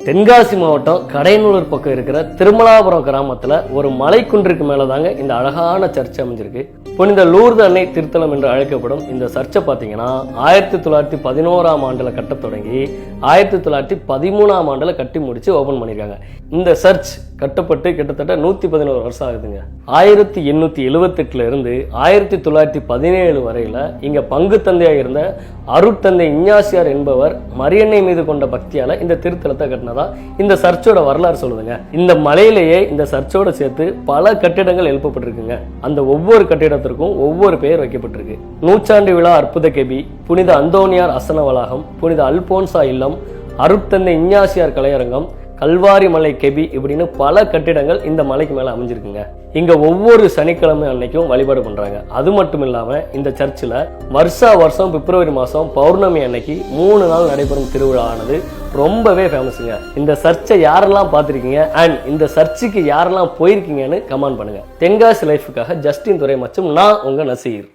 தென்காசி மாவட்டம் கடையனூர் பக்கம் இருக்கிற திருமலாபுரம் கிராமத்துல ஒரு மலைக்குன்றுக்கு மேலதாங்க இந்த அழகான சர்ச் அமைஞ்சிருக்கு. புனித லூர்து அன்னை திருத்தலம் என்று அழைக்கப்படும் இந்த சர்ச்சை பார்த்தீங்கன்னா 1911ஆம் ஆண்டுல கட்ட தொடங்கி 1913ஆம் ஆண்டுல கட்டி முடிச்சு ஓபன் பண்ணிருக்காங்க. இந்த சர்ச் கட்டப்பட்டு கிட்டத்தட்ட 111 வருஷம் ஆகுதுங்க. 1878 இருந்து 1917 வரையில இங்க பங்கு தந்தையா இருந்த அருட்தந்தை இஞ்ஞாசியார் என்பவர் மரியன்னை மீது கொண்ட பக்தியால இந்த திருத்தலத்தை கட்டினதா இந்த சர்ச்சோட வரலாறு சொல்லுதுங்க. இந்த மலையிலேயே இந்த சர்ச்சோட சேர்த்து பல கட்டிடங்கள் எழுப்பப்பட்டிருக்குங்க. அந்த ஒவ்வொரு கட்டிடத்திற்கும் ஒவ்வொரு பெயர் வைக்கப்பட்டிருக்கு. நூற்றாண்டு விழா அற்புத கெபி, புனித அந்தோனியார் அசன வளாகம், புனித அல்போன்சா இல்லம், அருட்தந்தை இஞ்ஞாசியார் கலையரங்கம், கல்வாரி மலை கெபி இப்படின்னு பல கட்டிடங்கள் இந்த மலைக்கு மேல அமைஞ்சிருக்குங்க. இங்க ஒவ்வொரு சனிக்கிழமை அன்னைக்கும் வழிபாடு பண்றாங்க. அது மட்டும் இல்லாம இந்த சர்ச்சில் வருஷம் பிப்ரவரி மாசம் பௌர்ணமி அன்னைக்கு 3 நாள் நடைபெறும் திருவிழா ஆனது ரொம்பவே ஃபேமஸுங்க. இந்த சர்ச்சை யாரெல்லாம் பார்த்துருக்கீங்க அண்ட் இந்த சர்ச்சுக்கு யாரெல்லாம் போயிருக்கீங்கன்னு கமெண்ட் பண்ணுங்க. தென்காசி லைஃபுக்காக ஜஸ்டின் துரை மற்றும் நான் உங்க நசீர்.